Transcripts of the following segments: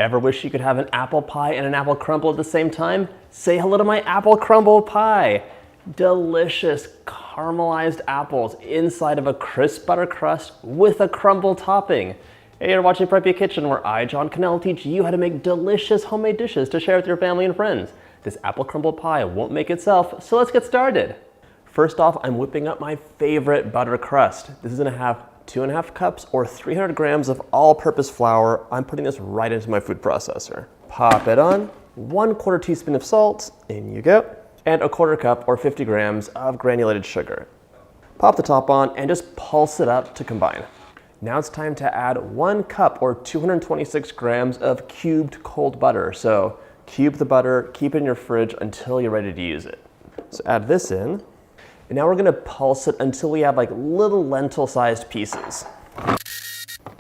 Ever wish you could have an apple pie and an apple crumble at the same time? Say hello to my Apple Crumble Pie. Delicious caramelized apples inside of a crisp butter crust with a crumble topping. Hey, you're watching Preppy Kitchen, where I, John Cannell, teach you how to make delicious homemade dishes to share with your family and friends. This apple crumble pie won't make itself, so let's get started. First off, I'm whipping up my favorite butter crust. This is gonna have 2.5 cups or 300 grams of all-purpose flour. I'm putting this right into my food processor. Pop it on, 1/4 teaspoon of salt, in you go, and 1/4 cup or 50 grams of granulated sugar. Pop the top on and just pulse it up to combine. Now it's time to add 1 cup or 226 grams of cubed cold butter. So cube the butter, keep it in your fridge until you're ready to use it. So add this in. And now we're gonna pulse it until we have like little lentil-sized pieces.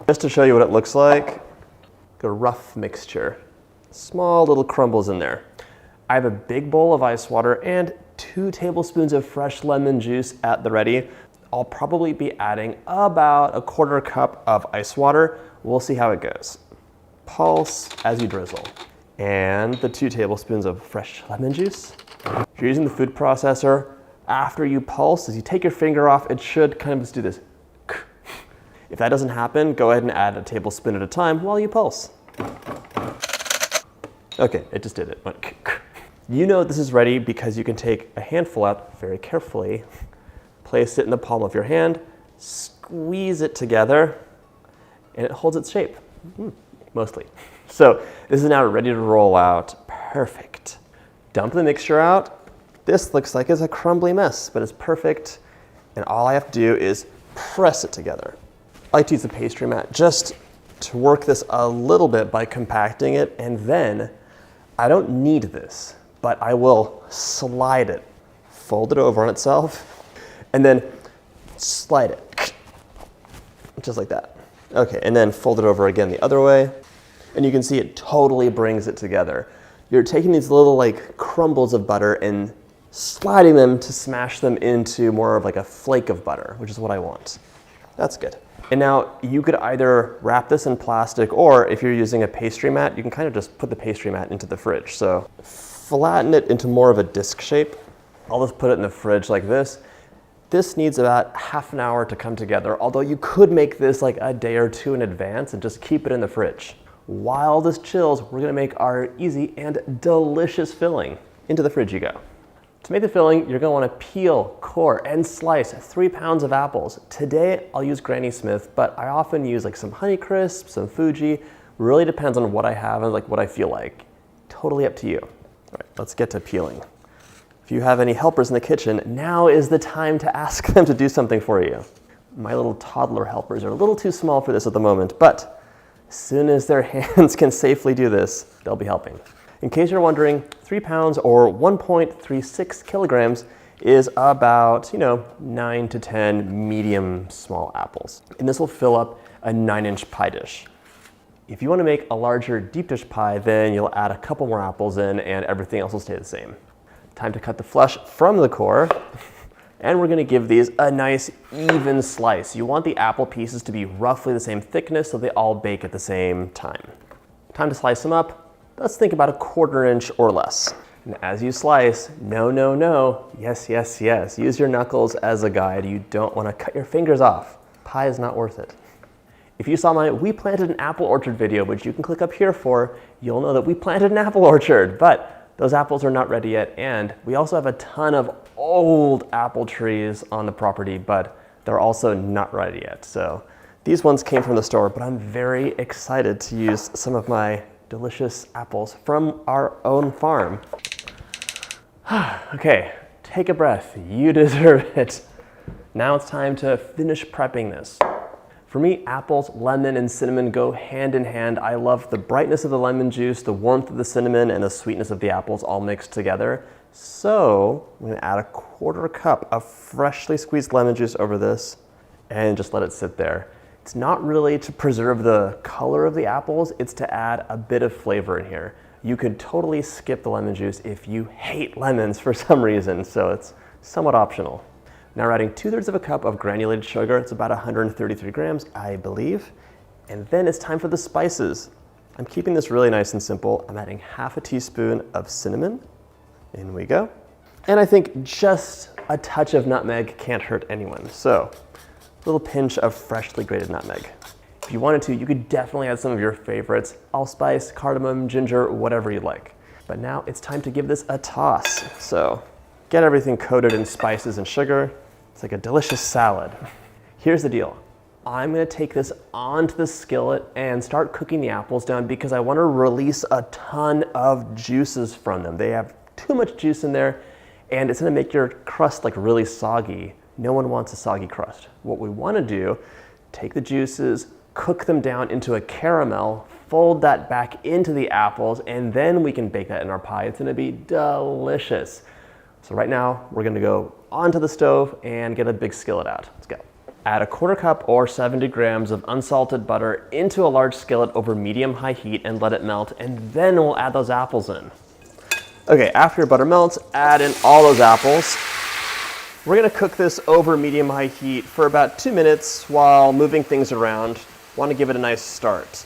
Just to show you what it looks like a rough mixture. Small little crumbles in there. I have a big bowl of ice water and 2 tablespoons of fresh lemon juice at the ready. I'll probably be adding about 1/4 cup of ice water. We'll see how it goes. Pulse as you drizzle. And the 2 tablespoons of fresh lemon juice. If you're using the food processor, after you pulse, as you take your finger off, it should kind of just do this. If that doesn't happen, go ahead and add a tablespoon at a time while you pulse. Okay, it just did it. You know this is ready because you can take a handful out very carefully, place it in the palm of your hand, squeeze it together, and it holds its shape, mostly. So this is now ready to roll out. Perfect. Dump the mixture out. This looks like it's a crumbly mess, but it's perfect. And all I have to do is press it together. I like to use the pastry mat just to work this a little bit by compacting it. And then I don't need this, but I will slide it, fold it over on itself, and then slide it, just like that. Okay, and then fold it over again the other way. And you can see it totally brings it together. You're taking these little like crumbles of butter and sliding them to smash them into more of like a flake of butter, which is what I want. That's good. And now you could either wrap this in plastic, or if you're using a pastry mat, you can kind of just put the pastry mat into the fridge. So flatten it into more of a disc shape. I'll just put it in the fridge like this. This needs about half an hour to come together, although you could make this like a day or 2 in advance and just keep it in the fridge. While this chills, we're gonna make our easy and delicious filling. Into the fridge you go. To make the filling, you're gonna wanna peel, core, and slice 3 pounds of apples. Today, I'll use Granny Smith, but I often use like some Honeycrisp, some Fuji. Really depends on what I have and like what I feel like. Totally up to you. All right, let's get to peeling. If you have any helpers in the kitchen, now is the time to ask them to do something for you. My little toddler helpers are a little too small for this at the moment, but as soon as their hands can safely do this, they'll be helping. In case you're wondering, 3 pounds or 1.36 kilograms is about, 9 to 10 medium small apples. And this will fill up a 9-inch pie dish. If you want to make a larger deep dish pie, then you'll add a couple more apples in and everything else will stay the same. Time to cut the flesh from the core. And we're gonna give these a nice even slice. You want the apple pieces to be roughly the same thickness so they all bake at the same time. Time to slice them up. Let's think about 1/4 inch or less. And as you slice, no, no, no, yes, yes, yes. Use your knuckles as a guide. You don't wanna cut your fingers off. Pie is not worth it. If you saw my We Planted an Apple Orchard video, which you can click up here for, you'll know that we planted an apple orchard, but those apples are not ready yet. And we also have a ton of old apple trees on the property, but they're also not ready yet. So these ones came from the store, but I'm very excited to use some of my delicious apples from our own farm. Okay, take a breath. You deserve it. Now it's time to finish prepping this. For me, apples, lemon, and cinnamon go hand in hand. I love the brightness of the lemon juice, the warmth of the cinnamon, and the sweetness of the apples all mixed together. So I'm gonna add 1/4 cup of freshly squeezed lemon juice over this and just let it sit there. It's not really to preserve the color of the apples, it's to add a bit of flavor in here. You could totally skip the lemon juice if you hate lemons for some reason, so it's somewhat optional. Now we're adding 2/3 of a cup of granulated sugar. It's about 133 grams, I believe. And then it's time for the spices. I'm keeping this really nice and simple. I'm adding half a teaspoon of cinnamon. In we go. And I think just a touch of nutmeg can't hurt anyone. So a little pinch of freshly grated nutmeg. If you wanted to, you could definitely add some of your favorites, allspice, cardamom, ginger, whatever you like. But now it's time to give this a toss. So get everything coated in spices and sugar. It's like a delicious salad. Here's the deal. I'm gonna take this onto the skillet and start cooking the apples down because I wanna release a ton of juices from them. They have too much juice in there and it's gonna make your crust like really soggy. No one wants a soggy crust. What we wanna do, take the juices, cook them down into a caramel, fold that back into the apples, and then we can bake that in our pie. It's gonna be delicious. So right now, we're gonna go onto the stove and get a big skillet out. Let's go. Add a 1/4 cup or 70 grams of unsalted butter into a large skillet over medium-high heat and let it melt, and then we'll add those apples in. Okay, after your butter melts, add in all those apples. We're gonna cook this over medium-high heat for about 2 minutes while moving things around. Wanna give it a nice start.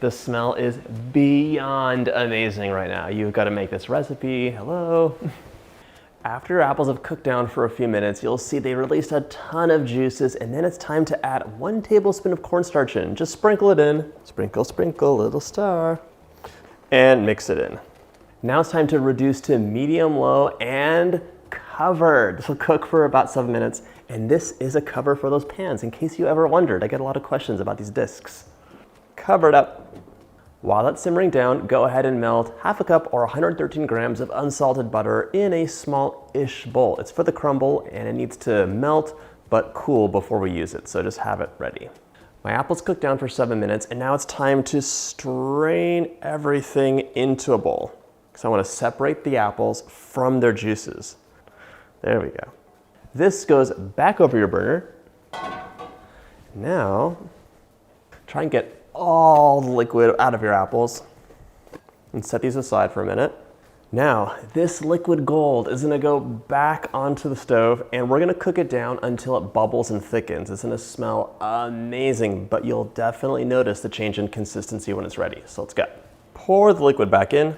The smell is beyond amazing right now. You've gotta make this recipe, hello. After your apples have cooked down for a few minutes, you'll see they released a ton of juices, and then it's time to add 1 tablespoon of cornstarch in. Just sprinkle it in. Sprinkle, sprinkle, little star. And mix it in. Now it's time to reduce to medium-low and cover. This will cook for about 7 minutes, and this is a cover for those pans, in case you ever wondered. I get a lot of questions about these discs. Cover it up. While that's simmering down, go ahead and melt half a cup or 113 grams of unsalted butter in a small-ish bowl. It's for the crumble and it needs to melt but cool before we use it, so just have it ready. My apples cooked down for 7 minutes and now it's time to strain everything into a bowl. So I want to separate the apples from their juices. There we go. This goes back over your burner. Now, try and get all the liquid out of your apples and set these aside for a minute. Now, this liquid gold is gonna go back onto the stove and we're gonna cook it down until it bubbles and thickens. It's gonna smell amazing, but you'll definitely notice the change in consistency when it's ready. So let's go. Pour the liquid back in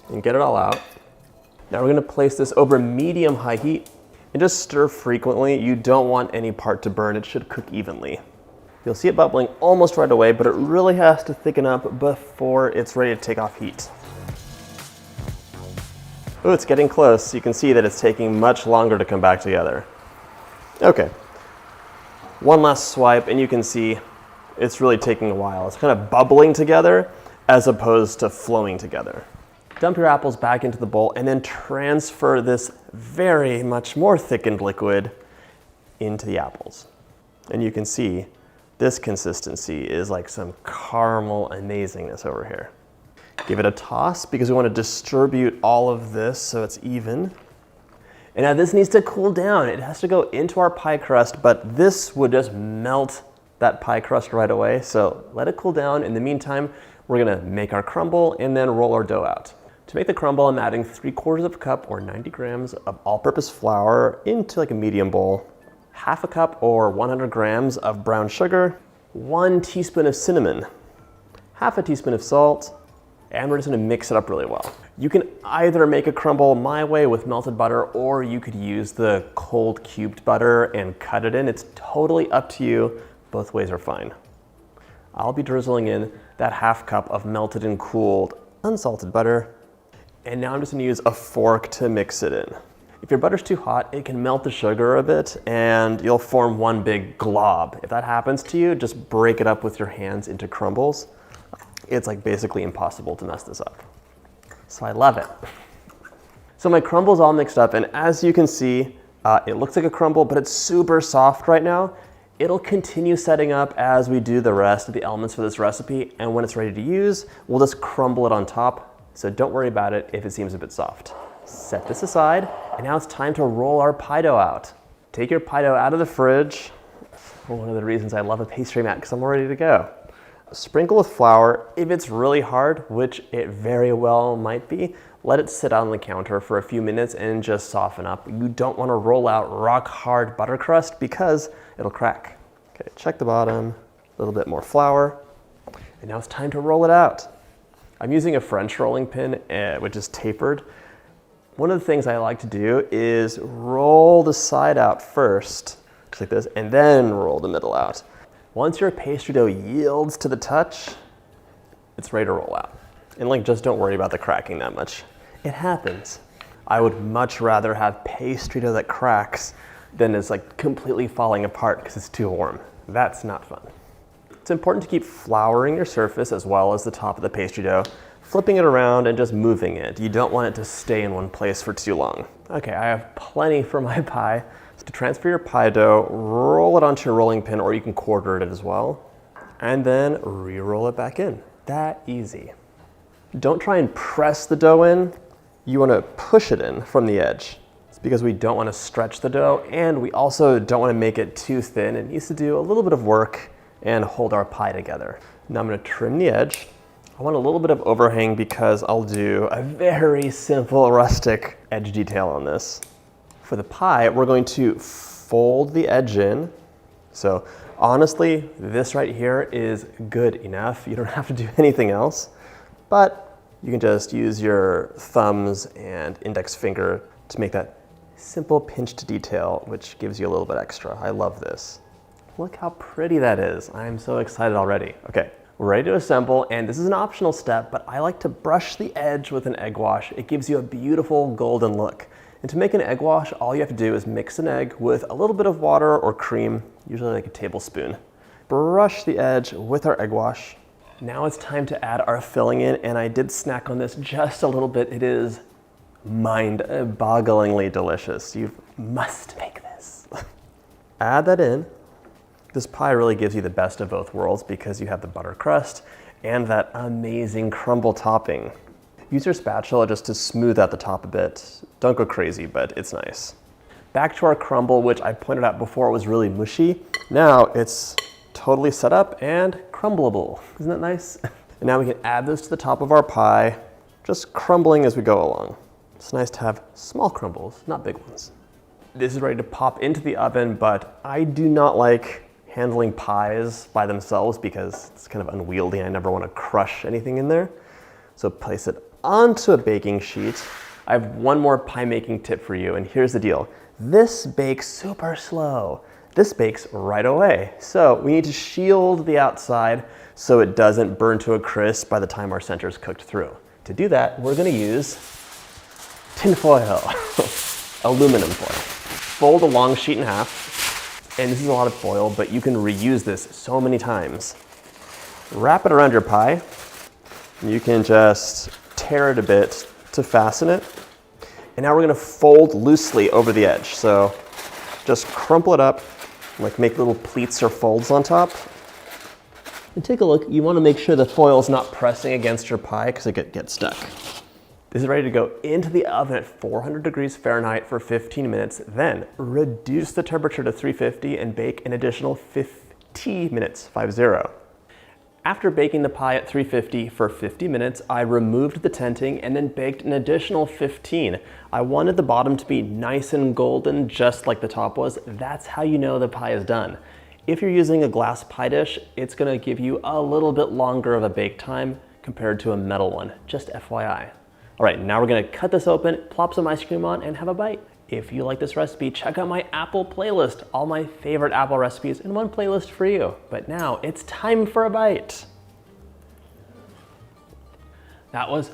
and get it all out. Now we're gonna place this over medium-high heat and just stir frequently. You don't want any part to burn. It should cook evenly. You'll see it bubbling almost right away, but it really has to thicken up before it's ready to take off heat. Oh, it's getting close. You can see that it's taking much longer to come back together. Okay, one last swipe and you can see it's really taking a while. It's kind of bubbling together as opposed to flowing together. Dump your apples back into the bowl and then transfer this very much more thickened liquid into the apples. And you can see this consistency is like some caramel amazingness over here. Give it a toss because we want to distribute all of this so it's even. And now this needs to cool down. It has to go into our pie crust, but this would just melt that pie crust right away. So let it cool down. In the meantime, we're gonna make our crumble and then roll our dough out. To make the crumble, I'm adding 3/4 cup or 90 grams of all-purpose flour into like a medium bowl. Half a cup or 100 grams of brown sugar, 1 teaspoon of cinnamon, half a teaspoon of salt, and we're just gonna mix it up really well. You can either make a crumble my way with melted butter, or you could use the cold cubed butter and cut it in. It's totally up to you. Both ways are fine. I'll be drizzling in that half cup of melted and cooled unsalted butter, and now I'm just gonna use a fork to mix it in. If your butter's too hot, it can melt the sugar a bit and you'll form one big glob. If that happens to you, just break it up with your hands into crumbles. It's like basically impossible to mess this up. So I love it. So my crumble's all mixed up, and as you can see, it looks like a crumble, but it's super soft right now. It'll continue setting up as we do the rest of the elements for this recipe, and when it's ready to use, we'll just crumble it on top. So don't worry about it if it seems a bit soft. Set this aside, and now it's time to roll our pie dough out. Take your pie dough out of the fridge. One of the reasons I love a pastry mat, because I'm ready to go. Sprinkle with flour. If it's really hard, which it very well might be, let it sit on the counter for a few minutes and just soften up. You don't want to roll out rock hard butter crust because it'll crack. Okay, check the bottom, a little bit more flour. And now it's time to roll it out. I'm using a French rolling pin, which is tapered. One of the things I like to do is roll the side out first, just like this, and then roll the middle out. Once your pastry dough yields to the touch, it's ready to roll out. And like, just don't worry about the cracking that much. It happens. I would much rather have pastry dough that cracks than is like completely falling apart because it's too warm. That's not fun. It's important to keep flouring your surface as well as the top of the pastry dough, flipping it around and just moving it. You don't want it to stay in one place for too long. Okay, I have plenty for my pie. To transfer your pie dough, roll it onto your rolling pin, or you can quarter it as well, and then re-roll it back in. That easy. Don't try and press the dough in. You want to push it in from the edge. It's because we don't want to stretch the dough, and we also don't want to make it too thin. It needs to do a little bit of work and hold our pie together. Now I'm going to trim the edge. I want a little bit of overhang because I'll do a very simple rustic edge detail on this. For the pie, we're going to fold the edge in. So honestly, this right here is good enough. You don't have to do anything else, but you can just use your thumbs and index finger to make that simple pinched detail, which gives you a little bit extra. I love this. Look how pretty that is. I'm so excited already. Okay, we're ready to assemble, and this is an optional step, but I like to brush the edge with an egg wash. It gives you a beautiful golden look. And to make an egg wash, all you have to do is mix an egg with a little bit of water or cream, usually like a tablespoon. Brush the edge with our egg wash. Now it's time to add our filling in, and I did snack on this just a little bit. It is mind-bogglingly delicious. You must make this. Add that in. This pie really gives you the best of both worlds because you have the butter crust and that amazing crumble topping. Use your spatula just to smooth out the top a bit. Don't go crazy, but it's nice. Back to our crumble, which I pointed out before was really mushy. Now it's totally set up and crumbleable. Isn't that nice? And now we can add this to the top of our pie, just crumbling as we go along. It's nice to have small crumbles, not big ones. This is ready to pop into the oven, but I do not like handling pies by themselves because it's kind of unwieldy. I never want to crush anything in there. So place it onto a baking sheet. I have one more pie making tip for you, and here's the deal. This bakes super slow. This bakes right away. So we need to shield the outside so it doesn't burn to a crisp by the time our center is cooked through. To do that, we're gonna use tin foil, aluminum foil. Fold a long sheet in half. And this is a lot of foil, but you can reuse this so many times. Wrap it around your pie. You can just tear it a bit to fasten it. And now we're gonna fold loosely over the edge. So just crumple it up, like make little pleats or folds on top. And take a look, you wanna make sure the foil is not pressing against your pie because it could get stuck. This is ready to go into the oven at 400 degrees Fahrenheit for 15 minutes. Then reduce the temperature to 350 and bake an additional 50 minutes, 50. After baking the pie at 350 for 50 minutes, I removed the tenting and then baked an additional 15. I wanted the bottom to be nice and golden, just like the top was. That's how you know the pie is done. If you're using a glass pie dish, it's gonna give you a little bit longer of a bake time compared to a metal one, just FYI. All right, now we're gonna cut this open, plop some ice cream on, and have a bite. If you like this recipe, check out my Apple playlist, all my favorite Apple recipes in one playlist for you. But now it's time for a bite. That was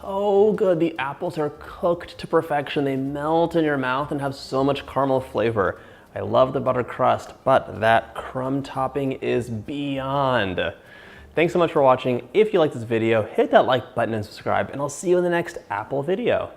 so good. The apples are cooked to perfection. They melt in your mouth and have so much caramel flavor. I love the butter crust, but that crumb topping is beyond. Thanks so much for watching. If you like this video, hit that like button and subscribe, and I'll see you in the next Apple video.